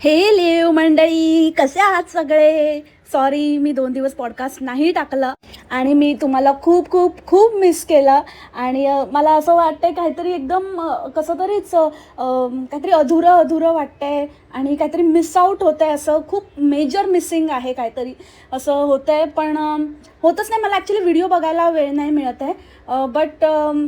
हे लेव मंडळी, कसे आहात सगळे? सॉरी, मी 2 दिवस पॉडकास्ट नाही टाकलं आणि मी तुम्हाला खूप खूप खूप मिस केलं. आणि मला असं वाटतंय काहीतरी एकदम कसं तरीच काहीतरी अधुरं अधुरं वाटतंय आणि काहीतरी मिस आऊट होतं आहे. असं खूप मेजर मिसिंग आहे काहीतरी असं होतं आहे. पण होतच नाही. मला ॲक्च्युली व्हिडिओ बघायला वेळ नाही मिळत आहे. बट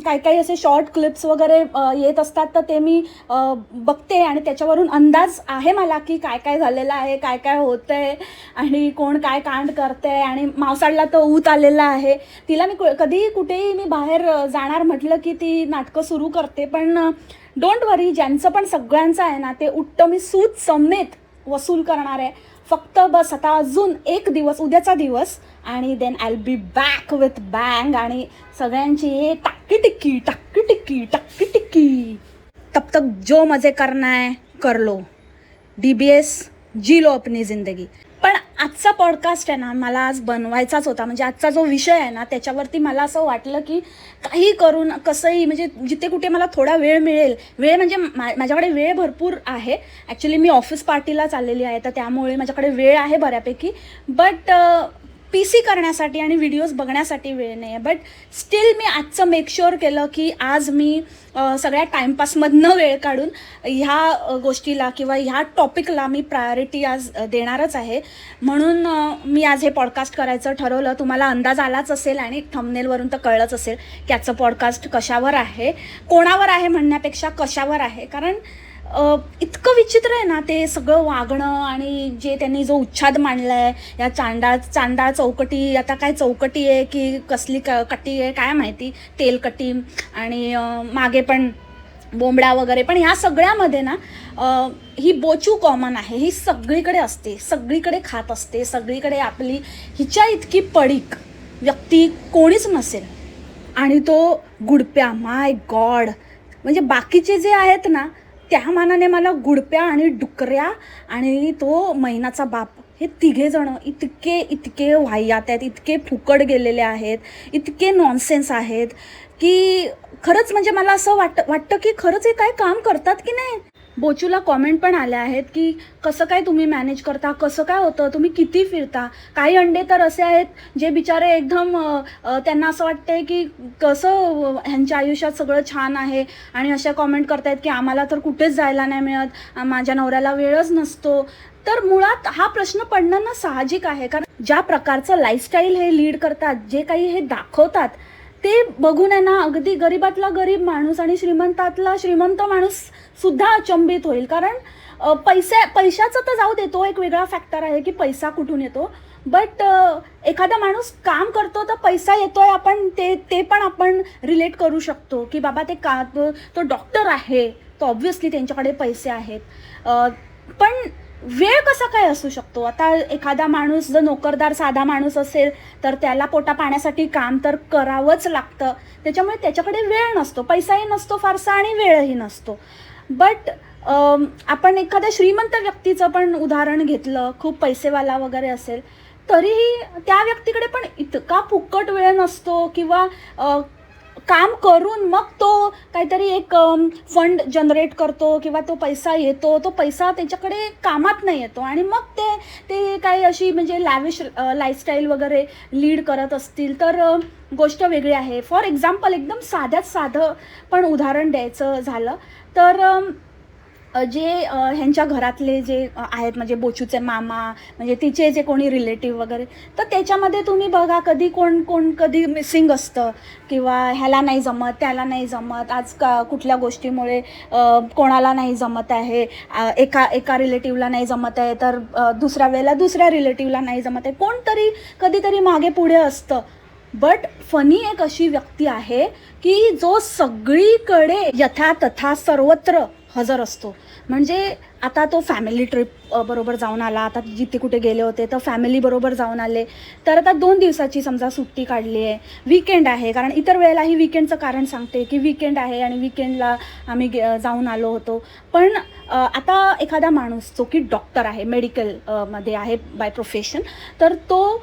काही काही असे शॉर्ट क्लिप्स वगैरे येत असतात, तर ते मी बघते आणि त्याच्यावरून अंदाज आहे मला की काय काय झालेलं आहे, काय काय होतं आहे आणि कोण काय कांड करते आहे. आणि मावसाळला तर ऊत आलेला आहे. तिला मी कधी कुठेही मी बाहेर जाणार म्हटलं की ती नाटकं सुरू करते. पण डोंट वरी, ज्यांचं पण सगळ्यांचं आहे ना, ते उट्ट मी सूत समेत वसूल करणार आहे. फक्त बस आता अजून एक दिवस, उद्याचा दिवस, आणि then I be back with bang. आणि सगळ्यांची टाक्की टिक्की टाक्की टिक्की टाक्की टिक्की. तब तक जो मजे करना है कर लो. DBS जी लो अपनी जिंदगी. पण आजचा पॉडकास्ट आहे ना, मला आज बनवायचाच होता. म्हणजे आजचा जो विषय आहे ना, त्याच्यावरती मला असं वाटलं की काही करून कसंही, म्हणजे जिथे कुठे मला थोडा वेळ मिळेल. वेळ म्हणजे माझ्याकडे वेळ भरपूर आहे. ॲक्च्युली मी ऑफिस पार्टीला चाललेली आहे, तर त्यामुळे माझ्याकडे वेळ आहे बऱ्यापैकी. बट PC करण्यासाठी आणि व्हिडिओज बघण्यासाठी वेळ नाही आहे. बट स्टील मी आजचं मेक शुअर केलं की आज मी सगळ्या टाईमपासमधनं वेळ काढून ह्या गोष्टीला किंवा ह्या टॉपिकला मी प्रायोरिटी आज देणारच आहे. म्हणून मी आज हे पॉडकास्ट करायचं ठरवलं. तुम्हाला अंदाज आलाच असेल आणि थंबनेलवरून तर कळलंच असेल की आजचं पॉडकास्ट कशावर आहे. कोणावर आहे म्हणण्यापेक्षा कशावर आहे. कारण इतकं विचित्र आहे ना ते सगळं वागणं, आणि जे त्यांनी जो उच्छाद मांडला आहे या चांडाळ चौकटी. आता काय चौकटी आहे की कसली कटी आहे काय माहिती, तेलकटी. आणि मागे पण बोंबडा वगैरे. पण ह्या सगळ्यामध्ये ना ही बोचू कॉमन आहे. ही सगळीकडे असते, सगळीकडे खात असते, सगळीकडे आपली. हिच्या इतकी पडीक व्यक्ती कोणीच नसेल. आणि तो गुडप्या, माय गॉड. म्हणजे बाकीचे जे आहेत ना, त्या मानाने मला गुडप्या आणि डुकऱ्या आणि तो मैनाचा बाप, हे तिघेजणं इतके इतके वाह्यात आहेत, इतके फुकट गेलेले आहेत, इतके नॉनसेन्स आहेत की खरंच म्हणजे मला असं वाटतं की खरंच हे काय काम करतात की नाही. बोचूला कॉमेंट पण आल्या आहेत की कसं काय तुम्ही मॅनेज करता, कसं काय होतं, तुम्ही किती फिरता. काही अंडे तर असे आहेत जे बिचारे एकदम त्यांना असं वाटतंय की कसं ह्यांच्या आयुष्यात सगळं छान आहे, आणि अशा कॉमेंट करतायत की आम्हाला तर कुठेच जायला नाही मिळत, माझ्या नवऱ्याला वेळच नसतो. तर मुळात हा प्रश्न पडणं ना साहजिक आहे. कारण ज्या प्रकारचं लाईफस्टाईल हे लीड करतात, जे काही हे दाखवतात, ते बघून आहे ना अगदी गरीबातला गरीब माणूस आणि श्रीमंतातला श्रीमंत माणूस सुद्धा अचंबित होईल. कारण पैशाचं तर जाऊ दे, तो एक वेगळा फॅक्टर आहे की पैसा कुठून येतो. बट एखादा माणूस काम करतो तर पैसा येतोय, आपण ते पण आपण रिलेट करू शकतो की बाबा ते तो डॉक्टर आहे, तो ऑब्व्हियसली त्यांच्याकडे पैसे आहेत. पण वेळ कसा काय असू शकतो. आता एखादा माणूस जर नोकरदार साधा माणूस असेल तर त्याला पोटा पाण्यासाठी काम तर करावंच लागतं. त्याच्यामुळे त्याच्याकडे वेळ नसतो, पैसाही नसतो फारसा आणि वेळही नसतो. बट आपण एखाद्या श्रीमंत व्यक्तीचं पण उदाहरण घेतलं, खूप पैसेवाला वगैरे असेल, तरीही त्या व्यक्तीकडे पण इतका फुकट वेळ नसतो. किंवा काम करून मग तो काहीतरी एक फंड जनरेट करतो किंवा तो पैसा येतो, तो पैसा त्याच्याकडे कामात नाही येतो. आणि मग ते काही अशी म्हणजे लॅविश लाईफस्टाईल वगैरे लीड करत असतील तर गोष्ट वेगळी आहे. फॉर एक्झाम्पल, एकदम साध्यात साधं पण उदाहरण द्यायचं झालं तर जे ह्यांच्या घरातले जे आहेत, म्हणजे बोचूचे मामा, म्हणजे तिचे जे कोणी रिलेटिव्ह वगैरे, तर त्याच्यामध्ये तुम्ही बघा कधी कोण कधी मिसिंग असतं किंवा ह्याला नाही जमत, त्याला नाही जमत, आज कुठल्या गोष्टीमुळे कोणाला नाही जमत आहे. एका रिलेटिव्हला नाही जमत आहे तर दुसऱ्या वेळेला दुसऱ्या रिलेटिव्हला नाही जमत आहे. कोणतरी कधीतरी मागे पुढे असतं. बट फनी एक अशी व्यक्ती आहे की जो सगळीकडे यथातथा सर्वत्र हजर असतो. म्हणजे आता तो फॅमिली ट्रिप बरोबर जाऊन आला. आता जिथे कुठे गेले होते तर फॅमिली बरोबर जाऊन आले. तर आता 2 दिवसाची समजा सुट्टी काढली आहे, वीकेंड आहे. कारण इतर वेळेलाही वीकेंडचं कारण सांगते की वीकेंड आहे आणि वीकेंडला आम्ही जाऊन आलो होतो. पण आता एखादा माणूस जो की डॉक्टर आहे, मेडिकल मध्ये आहे बाय प्रोफेशन, तर तो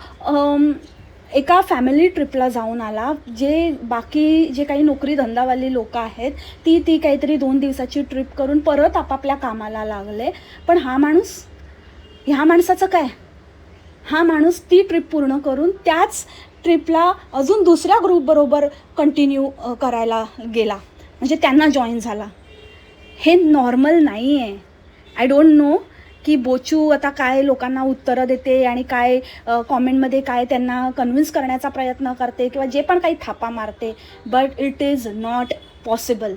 एका फॅमिली ट्रिपला जाऊन आला. जे काही नोकरी धंदावाली लोकं आहेत ती काहीतरी 2 दिवसाची ट्रिप करून परत आपापल्या कामाला लागले. पण ह्या माणसाचं काय, हा माणूस ती ट्रिप पूर्ण करून त्याच ट्रिपला अजून दुसऱ्या ग्रुपबरोबर कंटिन्यू करायला गेला, म्हणजे त्यांना जॉईन झाला. हे नॉर्मल नाही आहे. आय डोंट नो की बोचू आता काय लोकांना उत्तरं देते आणि काय कॉमेंटमध्ये काय त्यांना कन्व्हिन्स करण्याचा प्रयत्न करते किंवा जे पण काही थापा मारते, but it is not possible.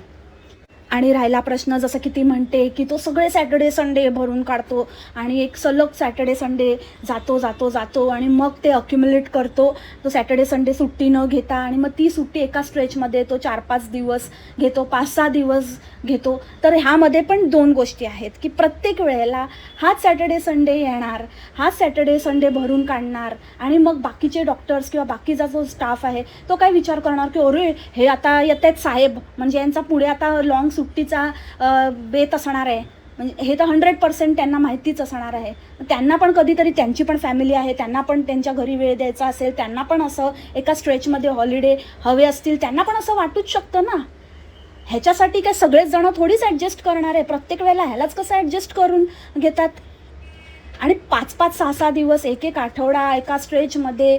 आणि राहिला प्रश्न, जसं की ती म्हणते की तो सगळे सॅटर्डे संडे भरून काढतो आणि एक सलग सॅटर्डे संडे जातो आणि मग ते अक्युम्युलेट करतो. तो सॅटर्डे संडे सुट्टी न घेता आणि मग ती सुट्टी एका स्ट्रेचमध्ये तो 4-5 दिवस घेतो, 5-6 दिवस घेतो. तर ह्यामध्ये पण 2 गोष्टी आहेत की प्रत्येक वेळेला हाच सॅटर्डे संडे येणार, हाच सॅटर्डे संडे भरून काढणार आणि मग बाकीचे डॉक्टर्स किंवा बाकीचा जो स्टाफ आहे तो काय विचार करणार की अरे हे आता येत आहेत साहेब, म्हणजे यांचा पुढे आता लॉंग सुट्टीचा बेत असणार आहे, म्हणजे हे तर 100% त्यांना माहितीच असणार आहे. त्यांना पण कधीतरी त्यांची पण फॅमिली आहे, त्यांना पण त्यांच्या घरी वेळ द्यायचा असेल, त्यांना पण असं एका स्ट्रेचमध्ये हॉलिडे हवे असतील, त्यांना पण असं वाटूच शकतं ना. ह्याच्यासाठी काय सगळेच जण थोडीच ॲडजस्ट करणार आहे, प्रत्येक वेळेला ह्यालाच कसं ॲडजस्ट करून घेतात. आणि 5-5, 6-6 दिवस, एक आठवडा एका स्ट्रेचमध्ये,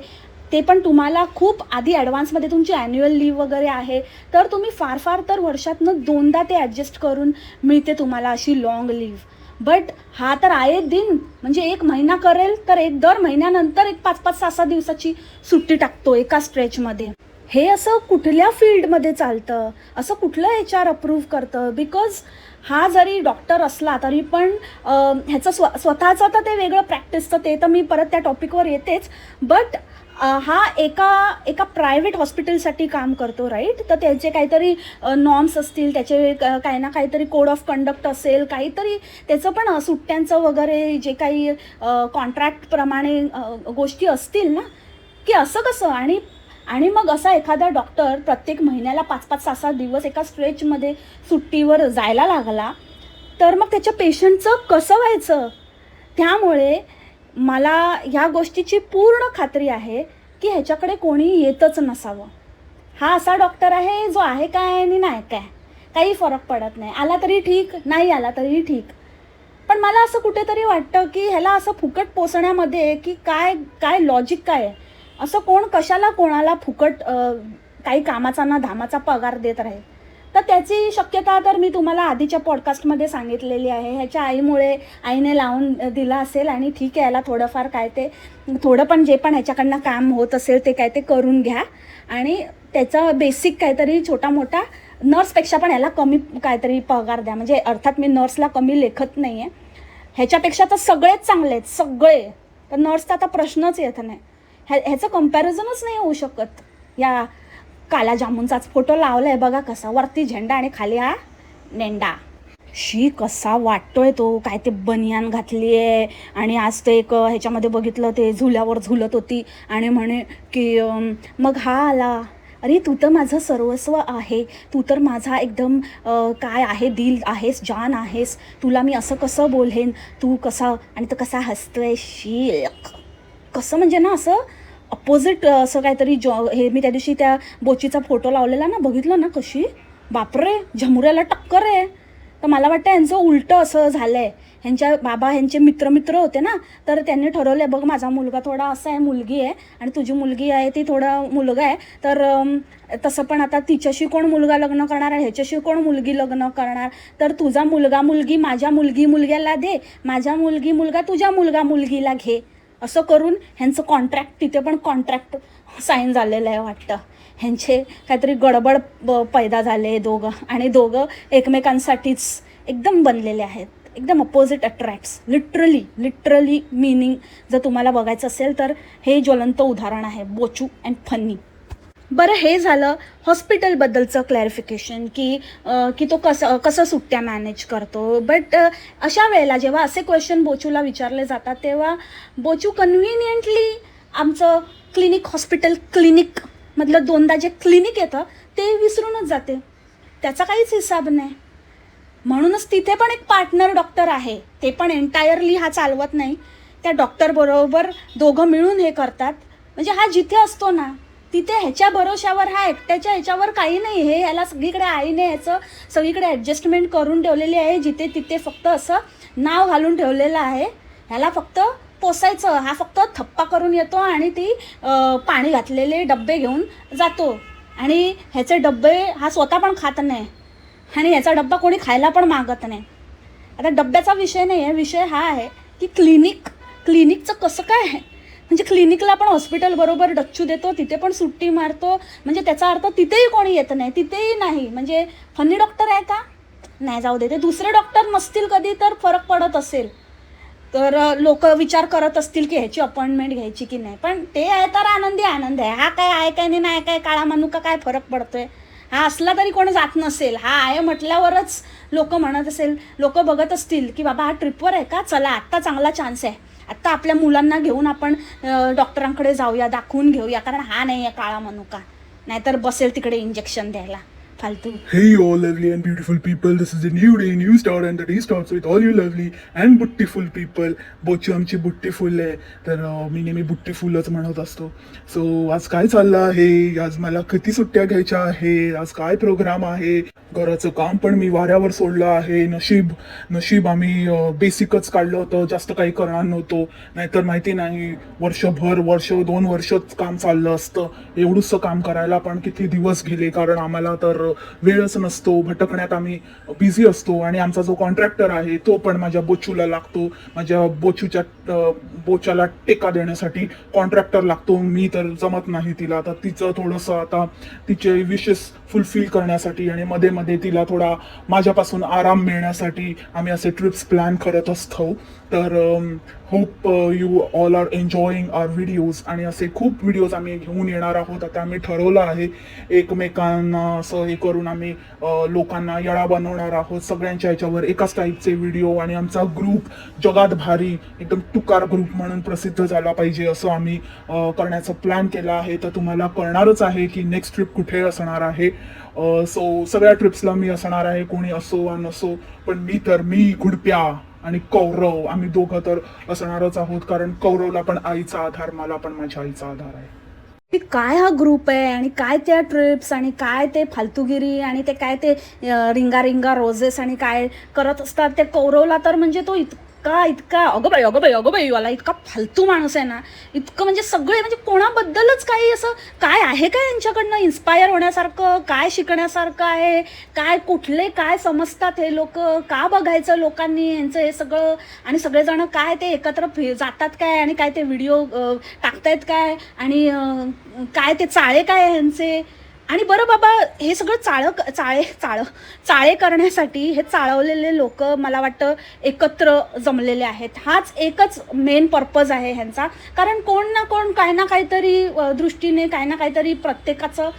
ते पण तुम्हाला खूप आधी ॲडव्हान्समध्ये तुमची ॲन्युअल लीव वगैरे आहे, तर तुम्ही फार तर वर्षातनं 2दा ते ॲडजस्ट करून मिळते तुम्हाला अशी लाँग लीव. बट हा तर आये दिन, म्हणजे 1 महिना करेल तर दर महिन्यानंतर 5-5, 6-6 दिवसाची सुट्टी टाकतो एका स्ट्रेचमध्ये. हे असं कुठल्या फील्डमध्ये चालतं, असं कुठलं HR अप्रूव्ह करतं? बिकॉज हा जरी डॉक्टर असला तरी पण ह्याचं स्वतःचं तर ते वेगळं प्रॅक्टिसचं, ते तर मी परत त्या टॉपिकवर येतेच. बट हा एका प्रायव्हेट हॉस्पिटलसाठी काम करतो, राईट? तर त्याचे काहीतरी नॉर्म्स असतील, त्याचे काही ना काहीतरी कोड ऑफ कंडक्ट असेल, काहीतरी त्याचं पण सुट्ट्यांचं वगैरे जे काही कॉन्ट्रॅक्टप्रमाणे गोष्टी असतील ना, की असं कसं. आणि मग असा एखादा डॉक्टर प्रत्येक महिन्याला 5-5, 6-6 दिवस एका स्ट्रेचमध्ये सुट्टीवर जायला लागला, तर मग त्याच्या पेशंटचं कसं व्हायचं? त्यामुळे मला ह्या गोष्टीची पूर्ण खात्री आहे की ह्याच्याकडे कोणी येतच नसावं. हा असा डॉक्टर आहे जो आहे काय आणि नाही काय, काही फरक पडत नाही, आला तरी ठीक, नाही आला तरी ठीक. पण मला असं कुठेतरी वाटतं की ह्याला असं फुकट पोसण्यामध्ये की काय लॉजिक काय आहे? असं कोण कशाला कोणाला फुकट काही कामाचा ना धामाचा पगार देत राहील? तर त्याची शक्यता तर मी तुम्हाला आधीच्या पॉडकास्टमध्ये सांगितलेली आहे. ह्याच्या आईने लावून दिला असेल आणि ठीक आहे, याला थोडंफार काय ते थोडं पण जे पण ह्याच्याकडनं काम होत असेल ते काय ते करून घ्या आणि त्याचा बेसिक काहीतरी छोटा मोठा, नर्सपेक्षा पण याला कमी काहीतरी पगार द्या. म्हणजे अर्थात मी नर्सला कमी लेखत नाही आहे, ह्याच्यापेक्षा तर सगळेच चांगले आहेत, सगळे. तर नर्सचा आता प्रश्नच येत नाही, ह्याचं कम्पॅरिझनच नाही होऊ शकत. या काला जामुनचाच फोटो लावला आहे बघा कसा, वरती झेंडा आणि खाली हा नेंडा. कसा वाटतोय तो, काय ते बनियान घातली आहे आणि आज ते एक ह्याच्यामध्ये बघितलं ते झुल्यावर झुलत होती आणि म्हणे की मग हा आला, अरे तू तर माझं सर्वस्व आहे, तू तर माझा एकदम काय आहे, दिल आहेस, जान आहेस, तुला मी असं कसं बोलेन, तू कसा, आणि तो कसा हसतोय, कसं म्हणजे ना असं अपोजिट असं काहीतरी हे मी त्या दिवशी त्या बोचीचा फोटो लावलेला ना, बघितलं ना, कशी बापरे झमुऱ्याला टक्कर आहे. तर मला वाटतं यांचं उलटं असं झालं आहे. ह्यांचे मित्र होते ना, तर त्यांनी ठरवलं बघ माझा मुलगा थोडा असा आहे, मुलगी आहे, आणि तुझी मुलगी आहे ती थोडा मुलगा आहे, तर तसं पण आता तिच्याशी कोण मुलगा लग्न करणार आहे, ह्याच्याशी कोण मुलगी लग्न करणार, तर तुझा मुलगा मुलगी माझ्या मुलग्याला दे, माझ्या मुलगा तुझ्या मुलगीला घे, असं करून ह्यांचं कॉन्ट्रॅक्ट, तिथे पण कॉन्ट्रॅक्ट साईन झालेलं आहे वाटतं. ह्यांचे काहीतरी गडबड पैदा झाले दोघं, आणि दोघं एकमेकांसाठीच एकदम बनलेले आहेत, एकदम अपोजिट अट्रॅक्ट्स. लिटरली मिनिंग जर तुम्हाला बघायचं असेल तर हे ज्वलंत उदाहरण आहे, बोचू अँड फन्नी. बरं, हे झालं हॉस्पिटलबद्दलचं क्लॅरिफिकेशन की तो कसं सुट्ट्या मॅनेज करतो. बट अशा वेळेला जेव्हा असे क्वेश्चन बोचूला विचारले जातात तेव्हा बोचू कन्व्हिनियंटली आमचं हॉस्पिटल क्लिनिकमधलं 2दा जे क्लिनिक येतं ते विसरूनच जाते, त्याचा काहीच हिसाब नाही. म्हणूनच तिथे पण एक पार्टनर डॉक्टर आहे, ते पण एंटायरली हा चालवत नाही, त्या डॉक्टरबरोबर दोघं मिळून हे करतात. म्हणजे हा जिथे असतो ना तिथे ह्याच्या भरोशावर, हा एकट्याच्या ह्याच्यावर काही नाही. हे ह्याला सगळीकडे आईने ह्याचं सगळीकडे ॲडजस्टमेंट करून ठेवलेली आहे. जिथे तिथे फक्त असं नाव घालून ठेवलेलं आहे. ह्याला फक्त पोसायचं. हा फक्त थप्पा करून येतो आणि ती पाणी घातलेले डब्बे घेऊन जातो. आणि ह्याचे डब्बे हा स्वतः पण खात नाही आणि ह्याचा डब्बा कोणी खायला पण मागत नाही. आता डब्याचा विषय नाही आहे, विषय हा आहे की क्लिनिकचं कसं काय आहे. म्हणजे क्लिनिकला पण हॉस्पिटल बरोबर डच्चू देतो, तिथे पण सुट्टी मारतो. म्हणजे त्याचा अर्थ तिथेही कोणी येत नाही, तिथेही नाही. म्हणजे फनी डॉक्टर आहे का? नाही, जाऊ दे. ते दुसरे डॉक्टर नसतील कधी तर फरक पडत असेल तर लोक विचार करत असतील की ह्याची अपॉइंटमेंट घ्यायची की नाही. पण ते आहे तर आनंद आहे. हा काय आहे काय नाही काय काळा मानुका काय फरक पडतोय. हा असला तरी कोण जात नसेल. हा आहे म्हटल्यावरच लोक म्हणत असेल, लोक बघत असतील की बाबा हा ट्रिपवर आहे का, चला आत्ता चांगला चान्स आहे, आत्ता आपल्या मुलांना घेऊन आपण डॉक्टरांकडे जाऊया, दाखवून घेऊया, कारण हा नाही आहे काळा मनुका, नाहीतर बसेल तिकडे इंजेक्शन द्यायला फालतू. Hey all lovely and beautiful people, this is a new day, new start and the day starts with all you lovely and beautiful people. बोची आमची बुट्टीफुल आहे तर मी नेहमी बुट्टीफुलच म्हणत असतो. सो आज काय चाललं आहे, आज मला किती सुट्ट्या घ्यायच्या आहे, आज काय प्रोग्राम आहे, घराचं काम पण मी वाऱ्यावर सोडलं आहे. नशीब आम्ही बेसिकच काढलं होतं, जास्त काही करणार नव्हतो. नाहीतर माहिती नाही वर्ष 2 वर्षच काम चाललं असतं. एवढंसं काम करायला पण किती दिवस गेले, कारण आम्हाला तर वेळच नसतो. भटकण्यात आम्ही बिझी असतो. आणि आमचा जो कॉन्ट्रॅक्टर आहे तो पण माझ्या बोचूला लागतो. माझ्या बोच्याला टेका देण्यासाठी कॉन्ट्रॅक्टर लागतो. मी तर जमत नाही तिला. तर तिचं थोडंसं आता तिचे विशेस फुलफिल करण्यासाठी आणि मध्ये मध्ये तिला थोडा माझ्यापासून आराम मिळण्यासाठी आम्ही असे ट्रिप्स प्लॅन करत असतो. तर hope you all are enjoying our videos. आणि असे खूप व्हिडिओज आम्ही घेऊन येणार आहोत. आता आम्ही ठरवलं आहे एकमेकांना असं हे करून आम्ही लोकांना येळा बनवणार आहोत. सगळ्यांच्या ह्याच्यावर एकाच टाईपचे व्हिडिओ. आणि आमचा ग्रुप जगात भारी एकदम तुकार ग्रुप म्हणून प्रसिद्ध झाला पाहिजे असं आम्ही करण्याचा प्लॅन केला आहे. तर तुम्हाला कळणारच आहे की नेक्स्ट ट्रिप कुठे असणार आहे. सो सगळ्या ट्रिप्सला मी असणार आहे, कोणी असो वा नसो. पण मी घुडप्या आणि कौरव आम्ही दोघं तर असणारच आहोत. कारण कौरवला पण आईचा आधार, मला पण माझ्या आईचा आधार आहे. काय हा ग्रुप आहे आणि काय त्या ट्रिप्स आणि काय ते फालतूगिरी आणि ते काय ते रिंगा रोजेस आणि काय करत असतात ते कौरवला तर म्हणजे तो इतका अगं बाई वाला इतका फालतू माणूस आहे ना. इतकं म्हणजे सगळे म्हणजे कोणाबद्दलच काही असं काय आहे काय यांच्याकडनं इन्स्पायर होण्यासारखं, काय शिकण्यासारखं आहे, काय समजतात हे लोक, का बघायचं लोकांनी यांचं हे सगळं. आणि सगळेजण काय ते एकत्र जातात काय आणि काय ते व्हिडिओ टाकतायत काय आणि काय ते चाळे काय ह्यांचे. आणि बरं बाबा हे सगळं चाळे करण्यासाठी हे चाळवलेले लोक मला वाटतं एकत्र जमलेले आहेत. हाच एकच मेन पर्पज आहे ह्यांचा. कारण कोण ना कोण काही ना काहीतरी दृष्टीने काही ना काहीतरी प्रत्येकाचं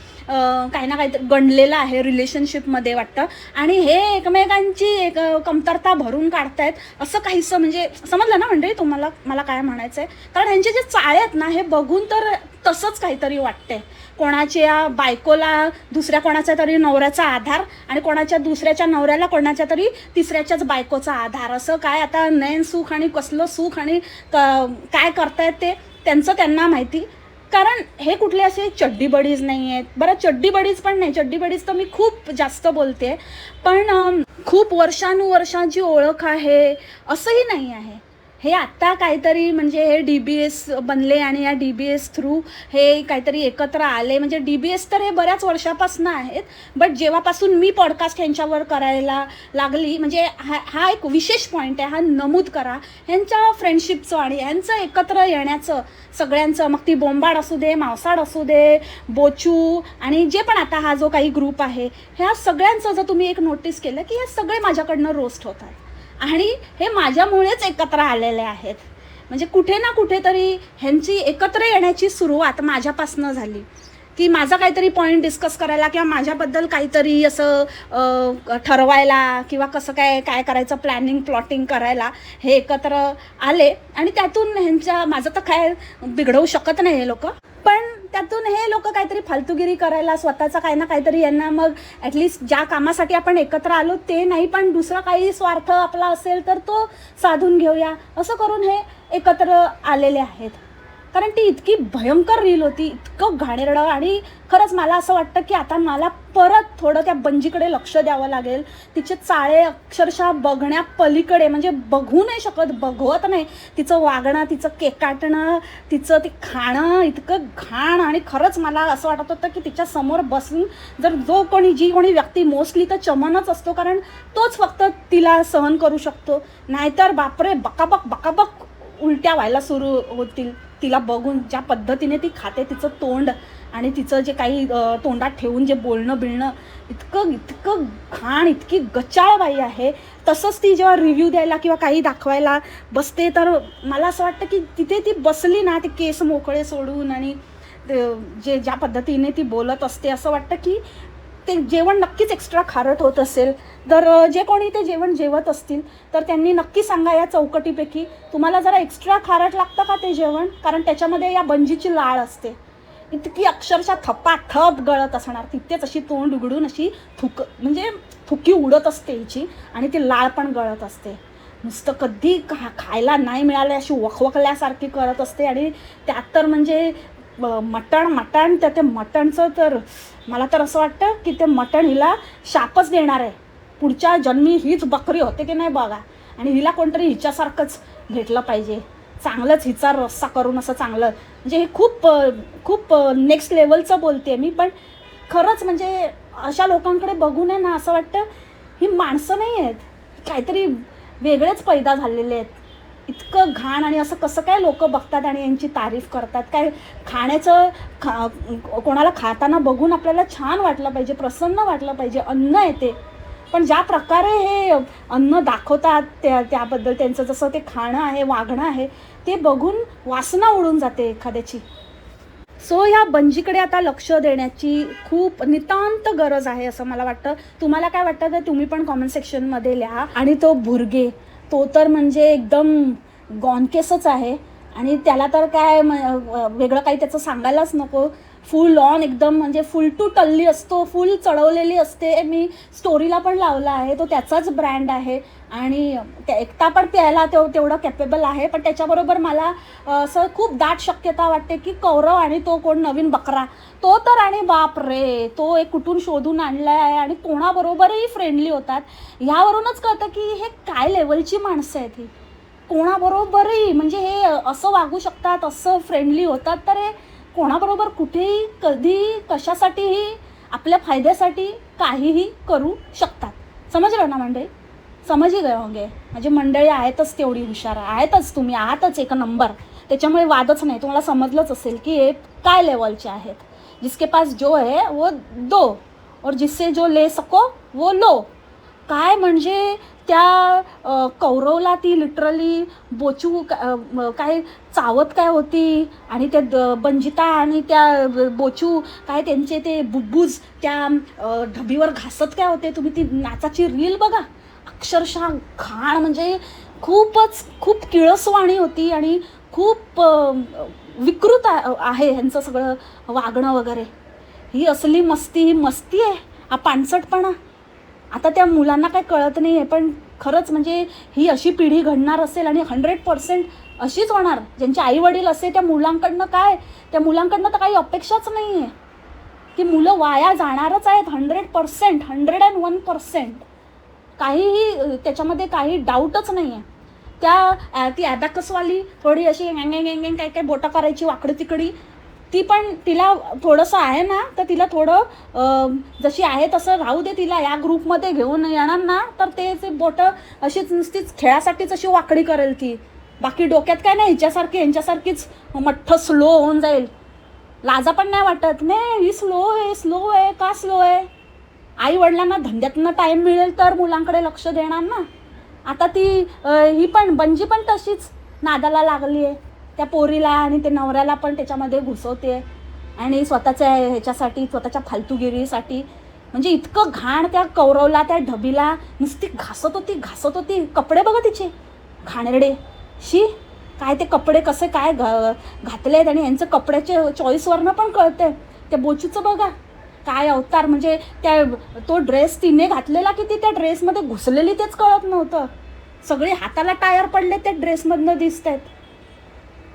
काही ना काहीतरी गणलेलं आहे रिलेशनशिपमध्ये वाटतं. आणि हे एकमेकांची एक कमतरता भरून काढतायत असं काहीसं. म्हणजे समजलं ना मंडळी तुम्हाला मला काय म्हणायचं आहे. कारण ह्यांचे जे चाळे आहेत ना हे बघून तर तसंच काहीतरी वाटतंय. कोणाच्या बायकोला दुसऱ्या कोणाच्या तरी नवऱ्याचा आधार आणि कोणाच्या दुसऱ्याच्या नवऱ्याला कोणाच्या तरी तिसऱ्याच्याच बायकोचा आधार. असं काय आता नयन सुख आणि कसलं सुख आणि काय करतायत ते त्यांना माहिती. कारण हे कुठले असे चड्डी बडीज नाही आहेत. बरं चड्डी बडीज पण नाही, चड्डी बडीज तर मी खूप जास्त बोलते. पण खूप वर्षानुवर्षांची ओळख आहे असंही नाही आहे. हे आत्ता काहीतरी म्हणजे हे DBS बनले आणि या DBS थ्रू हे काहीतरी एकत्र आले. म्हणजे DBS तर हे बऱ्याच वर्षापासून आहेत. बट जेव्हापासून मी पॉडकास्ट ह्यांच्यावर करायला लागली म्हणजे हा एक विशेष पॉईंट आहे. हा नमूद करा ह्यांच्या फ्रेंडशिपचं आणि ह्यांचं एकत्र येण्याचं सगळ्यांचं. मग ती बोंबाड असू दे, मावसाड असू दे, बोचू आणि जे पण आता हा जो काही ग्रुप आहे ह्या सगळ्यांचं जर तुम्ही एक नोटीस केलं की हे सगळे माझ्याकडनं रोस्ट होत आहेत. आणि हे माझ्यामुळेच एकत्र आलेले आहेत. म्हणजे कुठे ना कुठेतरी ह्यांची एकत्र येण्याची सुरुवात माझ्यापासनं झाली. की माझा काहीतरी पॉईंट डिस्कस करायला किंवा माझ्याबद्दल काहीतरी असं ठरवायला किंवा कसं काय करायचं प्लॅटिंग करायला हे एकत्र आले. आणि त्यातून माझं तर काय बिघडवू शकत नाही हे लोक. पण त्यातून हे लोक काहीतरी फालतूगिरी करायला स्वतःचा काही ना काहीतरी यांना मग ॲटलिस्ट ज्या कामासाठी आपण एकत्र आलो ते नाही पण दुसरा काही स्वार्थ आपला असेल तर तो साधून घेऊया असं करून हे एकत्र आलेले आहेत. कारण ती इतकी भयंकर रील होती, इतकं घाणेरडं. आणि खरंच मला असं वाटतं की आता मला परत थोडं त्या बंजीकडे लक्ष द्यावं लागेल. तिचे चाळे अक्षरशः बघण्या पलीकडे, म्हणजे बघू नाही शकत, बघवत नाही. तिचं वागणं, तिचं केक काटणं, तिचं ते खाणं इतकं घाण. आणि खरंच मला असं वाटत होतं की तिच्या समोर बसून जर जी कोणी व्यक्ती मोस्टली तर चमनच असतो, कारण तोच फक्त तिला सहन करू शकतो. नाहीतर बापरे, बकाबक उलट्या व्हायला सुरू होतील तिला बघून. ज्या पद्धतीने ती खाते, तिचं तोंड आणि तिचं जे काही तोंडात ठेवून जे बोलणं बिळणं, इतकं घाण, इतकी गचाळ बाई आहे. तसंच ती जेव्हा रिव्ह्यू द्यायला किंवा काही दाखवायला बसते, तर मला असं वाटतं की तिथे ती बसली ना, ते केस मोकळे सोडून आणि ज्या पद्धतीने ती बोलत असते, असं वाटतं की ते जेवण नक्कीच एक्स्ट्रा खारट होत असेल. तर जे कोणी ते जेवण जेवत असतील तर त्यांनी नक्की सांगा या चौकटीपैकी तुम्हाला जरा एक्स्ट्रा खारट लागतं का ते जेवण, कारण त्याच्यामध्ये या बंजीची लाळ असते. इतकी अक्षरशः थपाथप गळत असणार, तिथेच अशी तोंड उघडून अशी म्हणजे थुकी उडत असते हिची, आणि ती लाळ पण गळत असते. नुसतं कधी खायला नाही मिळालं अशी वखवकल्यासारखी करत असते. आणि त्यात तर म्हणजे मटण त्या ते मटणचं तर मला तर असं वाटतं की ते मटण हिला शापच देणार आहे. पुढच्या जन्मी हीच बकरी होते की नाही बघा, आणि हिला कोणतरी हिच्यासारखंच भेटलं पाहिजे, चांगलंच हिचा रस्सा करून असं चांगलं. म्हणजे हे खूप नेक्स्ट लेवलचं बोलते मी, पण खरंच म्हणजे अशा लोकांकडे बघू नये ना, असं वाटतं ही माणसं नाही आहेत, काहीतरी वेगळेच पैदा झालेले आहेत. इतकं घाण. आणि असं कसं काय लोक बघतात आणि यांची तारीफ करतात. काय खाण्याचं कोणाला खाताना बघून आपल्याला छान वाटलं पाहिजे, प्रसन्न वाटलं पाहिजे, अन्न आहे ते. पण ज्या प्रकारे हे अन्न दाखवतात त्याबद्दल त्यांचं जसं ते खाणं आहे, वागणं आहे, ते बघून वासना उडून जाते एखाद्याची. सो ह्या बंजीकडे आता लक्ष देण्याची खूप नितांत गरज आहे असं मला वाटतं. तुम्हाला काय वाटतं तर तुम्ही पण कॉमेंट सेक्शनमध्ये लिहा. आणि तो भुर्गे, तो तर म्हणजे एकदम गॉनकेसच आहे. आणि त्याला तर काय वेगळं काही त्याचं सांगायलाच नको. फुल ऑन एकदम म्हणजे फुल टू टल्ली असतो, फुल चढवलेली असते. मी स्टोरीला पण लावला आहे, तो त्याचाच ब्रँड आहे. आणि एकटा पण प्यायला तेवढं कॅपेबल आहे. पण त्याच्याबरोबर मला असं खूप दाट शक्यता वाटते की कौरव आणि तो कोण नवीन बकरा, तो तर आणि बाप रे, तो एक कुठून शोधून आणला आहे आणि कोणाबरोबरही फ्रेंडली होतात. ह्यावरूनच कळतं की हे काय लेवलची माणसं आहेत ही. कोणाबरोबरही म्हणजे हे असं वागू शकतात, असं फ्रेंडली होतात. तर हे कोणाबरोबर कुठेही कधी कशासाठीही आपल्या फायद्यासाठी काहीही करू शकतात. समजलं ना मंडळी? समजी गए होंगे. म्हणजे मंडळी आहेतच तेवढी हुशार, आहेतच, तुम्ही आहातच एक नंबर, त्याच्यामुळे वादच नाही. तुम्हाला समजलंच असेल की हे काय लेवलचे आहेत. जिसके पास जो है वो दो और जिससे जो ले सको वो लो. काय म्हणजे त्या कौरवला ती लिटरली बोचू काय चावत काय होती, आणि त्या बंजिता आणि त्या बोचू काय त्यांचे ते बुबूज त्या ढबीवर घासत काय होते. तुम्ही ती नाचाची रील बघा, अक्षरशः घाण. म्हणजे खूप किळसवाणी होती आणि खूप विकृत आहे ह्यांचं सगळं वागणं वगैरे. ही असली मस्ती, ही मस्ती आहे, हा पानसटपणा. आता त्या मुलांना काय कळत नाही आहे, पण खरंच म्हणजे ही अशी पिढी घडणार असेल आणि 100% अशीच होणार. ज्यांचे आईवडील असे त्या मुलांकडनं तर काही अपेक्षाच नाही आहे की मुलं वाया जाणारच आहेत. 100%, 101%, काहीही त्याच्यामध्ये काही डाऊटच नाही आहे. ती ॲबॅकसवाली थोडी अशी काय बोटं करायची वाकडी तिकडी, ती पण तिला थोडंसं आहे ना, तर तिला थोडं जशी आहे तसं राहू दे. तिला या ग्रुपमध्ये घेऊन येणार ना, तर ते बोटं अशीच नुसतीच खेळासाठीच अशी वाकडी करेल ती. बाकी डोक्यात काय नाही, यांच्यासारखीच मठ्ठ स्लो होऊन जाईल. लाजा पण नाही वाटत. नाही, ही स्लो आहे. का स्लो आहे? आई वडिलांना धंद्यातनं टाईम मिळेल तर मुलांकडे लक्ष देणार ना. आता ती ही पण बंजी पण तशीच नादाला लागली आहे त्या पोरीला, आणि ते नवऱ्याला पण त्याच्यामध्ये घुसवते आणि स्वतःच्या ह्याच्यासाठी, स्वतःच्या फालतूगिरीसाठी. म्हणजे इतकं घाण. त्या कौरवला, त्या ढबीला नुसती घासत होती. कपडे बघा तिचे घाणेरडे. शी, काय ते कपडे कसे काय घातलेत, आणि यांचं कपड्याच्या चॉईसवरनं पण कळते. त्या बोचूचं बघा काय अवतार. म्हणजे तो ड्रेस तिने घातलेला की ती त्या ड्रेसमध्ये घुसलेली तेच कळत नव्हतं. सगळे हाताला टायर पडले त्या ड्रेसमधनं दिसत आहेत.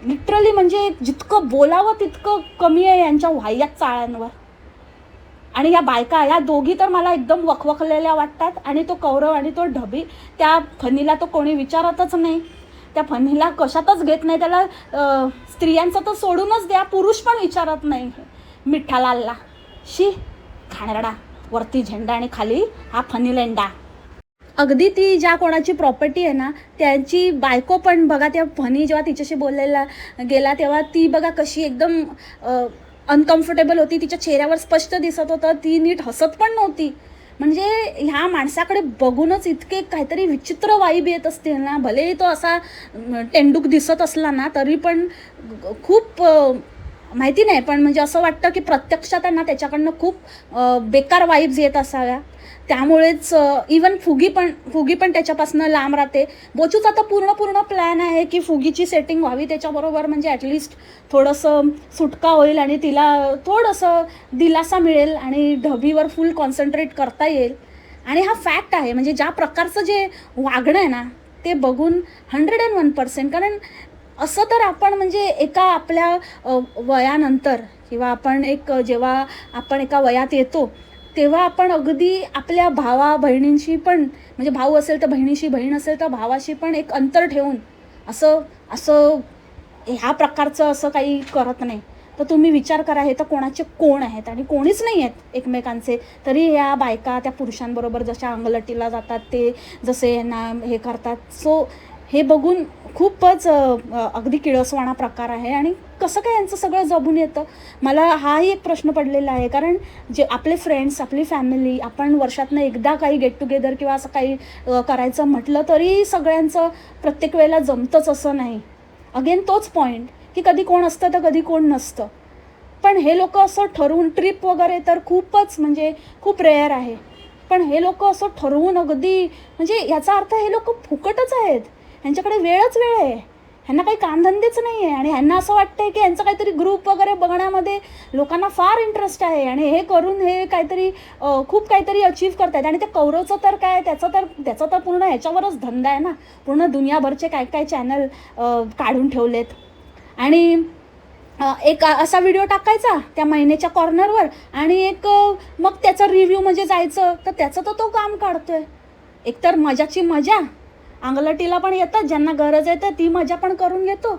लिटरली म्हणजे जितकं बोलावं तितकं कमी आहे यांच्या वाह्यात चाळ्यांवर. आणि या बायका या दोघी तर मला एकदम वखवखलेल्या वाटतात. आणि तो कौरव आणि तो ढबी, त्या फनीला तो कोणी विचारतच नाही, त्या फनीला कशातच घेत नाही. त्याला स्त्रियांचं तर सोडूनच द्या, पुरुष पण विचारत नाही. मिठालालला शी खाणरडा, वरती झेंडा आणि खाली हा फनी लेंडा. अगदी ती ज्या कोणाची प्रॉपर्टी आहे ना त्यांची बायको पण बघा, त्या फनी जेव्हा तिच्याशी बोलायला गेला तेव्हा ती बघा कशी एकदम अनकम्फर्टेबल होती. तिच्या चेहऱ्यावर स्पष्ट दिसत होतं, ती नीट हसत पण नव्हती. म्हणजे ह्या माणसाकडे बघूनच इतके काहीतरी विचित्र वाईब येत असतील ना. भलेही तो असा टेंडूक दिसत असला ना तरी पण खूप माहिती नाही, पण म्हणजे असं वाटतं की प्रत्यक्षात त्यांना त्याच्याकडनं खूप बेकार वाईब्स येत असाव्या. त्यामुळेच इवन फुगी पण त्याच्यापासून लांब राहते. बोचूचा आता पूर्ण प्लॅन आहे की फुगीची सेटिंग व्हावी त्याच्याबरोबर, म्हणजे ॲटलिस्ट थोडंसं सुटका होईल आणि तिला थोडंसं दिलासा मिळेल आणि ढबीवर फुल कॉन्सन्ट्रेट करता येईल. आणि हा फॅक्ट आहे, म्हणजे ज्या प्रकारचं जे वागणं आहे ना ते बघून 101%. कारण असं तर आपण म्हणजे एका आपल्या वयानंतर किंवा जेव्हा आपण एका वयात येतो तेव्हा आपण अगदी आपल्या भावा बहिणींशी पण, म्हणजे भाऊ असेल तर बहिणीशी, बहीण असेल तर भावाशी पण एक अंतर ठेवून असं ह्या प्रकारचं असं काही करत नाही. तर तुम्ही विचार करा, हे तर कोणाचे कोण आहेत आणि कोणीच नाही आहेत एकमेकांचे. तरी ह्या बायका त्या पुरुषांबरोबर जशा अंगलटीला जातात, ते जसे यांना हे करतात. सो हे बघून खूपच अगदी किळसवाणा प्रकार आहे. आणि कसं काय यांचं सगळं जमून येतं, मला हाही एक प्रश्न पडलेला आहे. कारण जे आपले फ्रेंड्स, आपली फॅमिली, आपण वर्षातनं एकदा काही गेट टुगेदर किंवा असं काही करायचं म्हटलं तरी सगळ्यांचं प्रत्येक वेळेला जमतंच असं नाही. अगेन तोच पॉईंट की कधी कोण असतं तर कधी कोण नसतं. पण हे लोक असं ठरवून, ट्रिप वगैरे तर खूपच म्हणजे खूप रेअर आहे, पण हे लोक असं ठरवून अगदी, म्हणजे याचा अर्थ हे लोक फुकटच आहेत. ह्यांच्याकडे वेळ आहे, ह्यांना काही कामधंदेच नाही आहे. आणि ह्यांना असं वाटतंय की ह्यांचं काहीतरी ग्रुप वगैरे बघण्यामध्ये लोकांना फार इंटरेस्ट आहे आणि हे करून हे काहीतरी खूप काहीतरी अचीव करतायत. आणि ते कौरवचं तर काय, त्याचं तर पूर्ण ह्याच्यावरच धंदा आहे ना. पूर्ण दुनियाभरचे काय चॅनल काढून ठेवलेत. आणि एक असा व्हिडिओ टाकायचा त्या महिन्याच्या कॉर्नरवर आणि एक मग त्याचा रिव्ह्यू म्हणजे जायचं, तर त्याचं तर तो काम काढतोय. एकतर मजाची मजा, अंगलटीला पण येतात, ज्यांना गरज आहे तर ती मजा पण करून घेतो,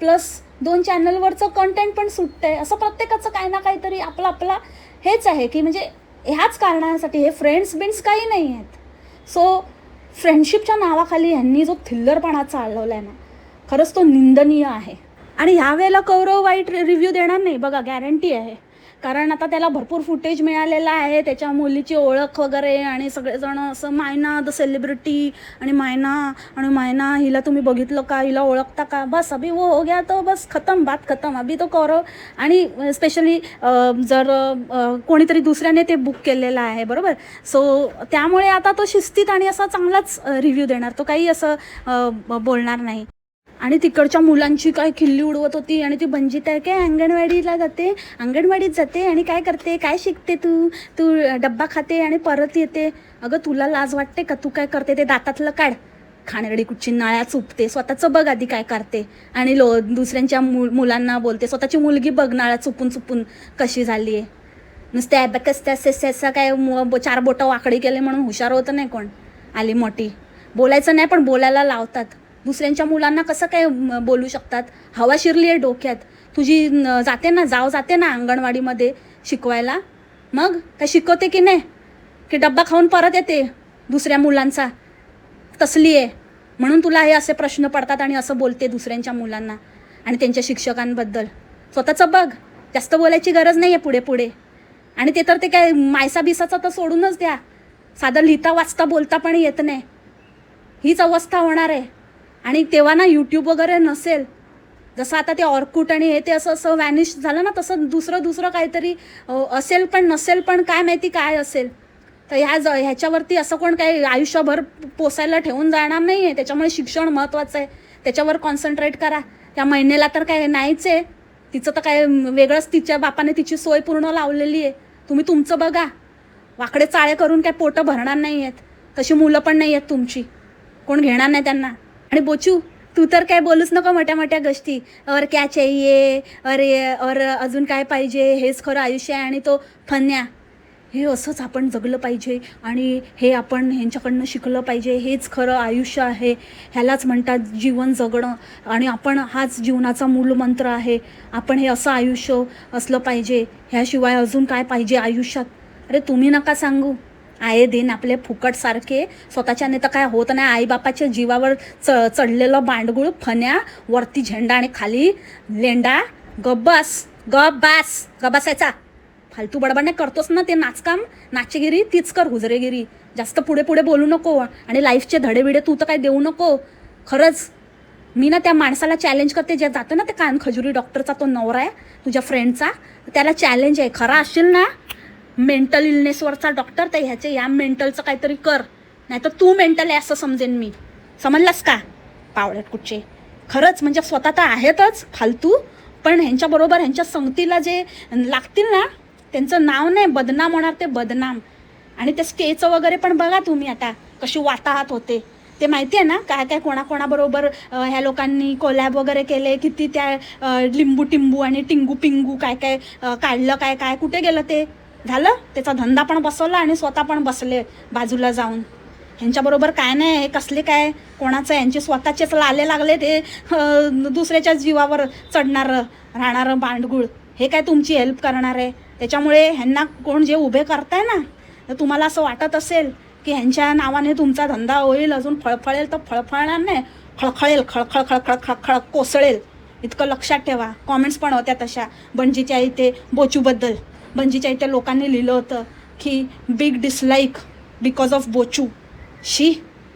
प्लस 2 चॅनलवरचं कंटेंट पण सुटतंय. असं प्रत्येकाचं काही ना काहीतरी आपला हेच आहे की म्हणजे ह्याच कारणासाठी हे फ्रेंड्स काही नाही आहेत. सो फ्रेंडशिपच्या नावाखाली ह्यांनी जो थिल्लरपणा चालवला आहे ना, खरंच तो निंदनीय आहे. आणि ह्या वेळेला कौरव वाईट रिव्ह्यू देणार नाही बघा, गॅरंटी आहे. कारण आता त्याला भरपूर फुटेज मिळालेला आहे, त्याच्या मुलीची ओळख वगैरे, आणि सगळेजण असं मायना द सेलिब्रिटी आणि मायना हिला तुम्ही बघितलं का, हिला ओळखता का, बस अभी वो हो गया तो बस खतम, बात खतम. अभी तो कौरव, आणि स्पेशली जर कोणीतरी दुसऱ्याने ते बुक केलेलं आहे बरोबर, सो त्यामुळे आता तो शिस्तीत आणि असा चांगलाच रिव्ह्यू देणार, तो काही असं बोलणार नाही. आणि तिकडच्या मुलांची काय खिल्ली उडवत होती. आणि ती बंजिता आहे काय अंगणवाडीत जाते आणि काय करते, काय शिकते, तू डब्बा खाते आणि परत येते. अगं तुला लाज वाटते का, तू काय करते ते दातातलं काढ, खाणेरडी कुठची नळ्या चुपते, स्वतःचं बघ आधी काय करते आणि दुसऱ्यांच्या मुलांना बोलते. स्वतःची मुलगी बघ नाळ्या चुपून कशी झाली आहे. नुसते ॲबॅकस त्या काय 4 बोटं वाकडी केले म्हणून हुशार होतं नाही कोण, आली मोठी. बोलायचं नाही पण बोलायला लावतात. दुसऱ्यांच्या मुलांना कसं काय बोलू शकतात, हवा शिरली आहे डोक्यात तुझी. जाते ना अंगणवाडीमध्ये शिकवायला, मग काय शिकवते की नाही, की डब्बा खाऊन परत येते दुसऱ्या मुलांचा, तसली आहे म्हणून तुला हे असे प्रश्न पडतात आणि असं बोलते दुसऱ्यांच्या मुलांना आणि त्यांच्या शिक्षकांबद्दल. स्वतःचं बघ, जास्त बोलायची गरज नाही आहे पुढे. आणि ते तर ते काय मायसा बिसाचं तर सोडूनच द्या, साधं लिहिता वाचता बोलता पण येत नाही, हीच अवस्था होणार आहे. आणि तेव्हा ना यूट्यूब वगैरे नसेल, जसं आता ते ऑर्कुट आणि हे ते असं वॅनिश झालं ना, तसं दुसरं काहीतरी असेल पण नसेल पण काय माहिती काय असेल. तर ह्याच्यावरती असं कोण काही आयुष्यभर पोसायला ठेवून जाणार नाही आहे. त्याच्यामुळे शिक्षण महत्त्वाचं आहे, त्याच्यावर कॉन्सन्ट्रेट करा. त्या महिनेला तर काय नाहीच आहे, तिचं तर काय वेगळंच, तिच्या बापाने तिची सोय पूर्ण लावलेली आहे. तुम्ही तुमचं बघा, वाकडे चाळे करून काय पोटं भरणार नाही आहेत, तशी मुलं पण नाही आहेत तुमची, कोण घेणार नाही त्यांना. आणि बोचू तू तर काय बोलूच नको मोठ्या मोठ्या गोष्टी, और क्या चाहिए, अरे और अजून काय पाहिजे, हेच खरं आयुष्य आहे. आणि तो फन्या, हे असंच आपण जगलं पाहिजे आणि हे आपण ह्यांच्याकडनं शिकलं पाहिजे, हेच खरं आयुष्य आहे, ह्यालाच म्हणतात जीवन जगणं आणि आपण हाच जीवनाचा मूलमंत्र आहे. आपण हे असं आयुष्य असलं पाहिजे, ह्याशिवाय अजून काय पाहिजे आयुष्यात. अरे तुम्ही नका सांगू. आये दिन आपले फुकटसारखे स्वतःच्याने तर काय होत नाही. आईबापाच्या जीवावर चढलेलं बांडगुळ, फण्या, वरती झेंडा आणि खाली लेंडा. गब्बासायचा. फालतू बडबड नाही करतोस ना, ते नाचकाम नाचेगिरी तीच कर, हुजरेगिरी. जास्त पुढे पुढे बोलू नको आणि लाईफचे धडेबिडे तू तर काय देऊ नको. खरंच मी ना त्या माणसाला चॅलेंज करते, जे जातं ना ते कान खजुरी डॉक्टरचा तो नवरा आहे तुझ्या फ्रेंडचा, त्याला चॅलेंज आहे. खरा असशील ना मेंटल इलनेसवरचा डॉक्टर, तर ह्याचे या मेंटलचं काहीतरी कर, नाही तर तू मेंटल आहे असं समजेन मी. समजलास का पावड्यात कुठचे. खरंच म्हणजे स्वतः तर आहेतच फालतू, पण ह्यांच्याबरोबर ह्यांच्या संगतीला जे लागतील ना, त्यांचं नाव नाही बदनाम होणार, ते बदनाम. आणि ते स्टेजचं वगैरे पण बघा तुम्ही आता कशी वाताहत होते ते माहिती आहे ना, काय काय कोणाकोणाबरोबर ह्या लोकांनी कोलॅब वगैरे केले, किती त्या लिंबू टिंबू आणि टिंगू पिंगू काय काय काढलं, काय काय कुठे गेलं ते झालं. त्याचा धंदा पण बसवला आणि स्वतः पण बसले बाजूला जाऊन. ह्यांच्याबरोबर काय नाही, हे कसले काय कोणाचं, यांचे स्वतःचेच लाले लागले, ते दुसऱ्याच्या जीवावर चढणारं राहणारं बांडगुळ, हे काय तुमची हेल्प करणार आहे. त्याच्यामुळे ह्यांना कोण जे उभे करताय ना, तर तुम्हाला असं वाटत असेल की ह्यांच्या नावाने तुमचा धंदा होईल, अजून फळफळेल, तर फळफळणार नाही, खळखळेल, खळखळ खळखळ खळखळ कोसळेल. इतकं लक्षात ठेवा. कॉमेंट्स पण होत्या तशा बंजीच्या इथे बोचूबद्दल. बंजीच्या इथे लोकांनी लिहिलं होतं की बिग डिसलाईक बिकॉज ऑफ बोचू. शी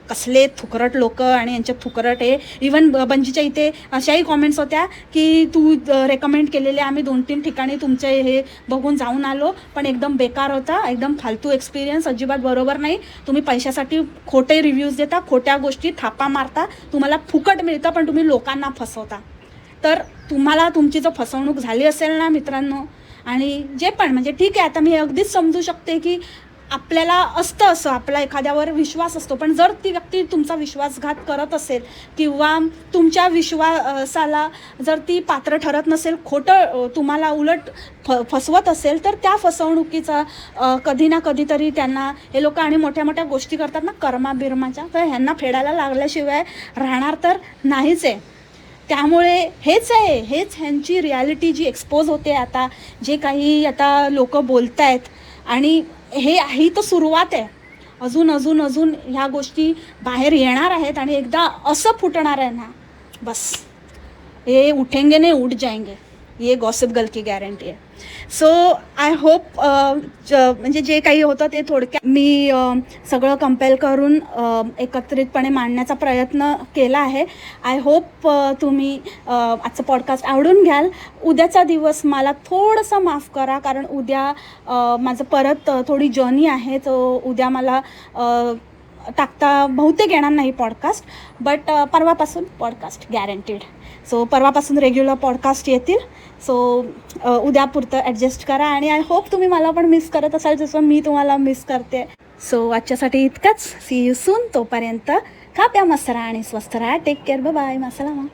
कसले थुकरट लोक आणि यांचे थुकरट आहे. इवन बंजीच्या इथे अशाही कॉमेंट्स होत्या की तू रेकमेंड केलेले आम्ही 2-3 ठिकाणी तुमचे हे बघून जाऊन आलो, पण एकदम बेकार होता, एकदम फालतू एक्सपिरियन्स, अजिबात बरोबर नाही. तुम्ही पैशासाठी खोटे रिव्ह्यूज देता, खोट्या गोष्टी थापा मारता, तुम्हाला फुकट मिळतं पण तुम्ही लोकांना फसवता. तर तुम्हाला तुमची जर फसवणूक झाली असेल ना मित्रांनो, आणि जे पण म्हणजे ठीक आहे, आता मी अगदीच समजू शकते की आपल्याला असतं असं, आपला एखाद्यावर विश्वास असतो, पण जर ती व्यक्ती तुमचा विश्वासघात करत असेल किंवा तुमच्या विश्वासाला जर ती पात्र ठरत नसेल, खोटं तुम्हाला उलट फसवत असेल, तर त्या फसवणुकीचा कधी ना कधीतरी त्यांना हे लोक आणि मोठ्या मोठ्या गोष्टी करतात ना कर्मा बिर्माच्या, तर ह्यांना फेडायला लागल्याशिवाय राहणार तर नाहीच आहे. त्यामुळे हेच आहे, हेच ह्यांची रियालिटी जी एक्सपोज होते आता, जे काही आता लोक बोलत आहेत. आणि ही तर सुरुवात आहे. अजून अजून अजून ह्या गोष्टी बाहेर येणार आहेत आणि एकदा असं फुटणार आहे ना, बस ये उठेंगे नाही उठ जाएंगे, ये गॉसिप गर्ल की गॅरंटी आहे. सो आय होप म्हणजे जे काही होतं ते थोडक्यात मी सगळं कंपेल करून एकत्रितपणे मांडण्याचा प्रयत्न केला आहे. आय होप तुम्ही आजचं पॉडकास्ट आवडून घ्याल. उद्याचा दिवस मला थोडंसं माफ करा, कारण उद्या माझं परत थोडी जर्नी आहे, तो उद्या मला टाकता बहुतेक येणार नाही पॉडकास्ट, बट परवापासून पॉडकास्ट गॅरंटीड. सो परवापासून रेग्युलर पॉडकास्ट येतील. सो उद्यापुरतं ॲडजस्ट करा आणि आय होप तुम्ही मला पण मिस करत असाल जसं मी तुम्हाला मिस करते. सो आजच्यासाठी इतकंच. See you soon. तोपर्यंत खा प्या मस्त राहा आणि स्वस्त राहा. Take care. बाय. मासलामा.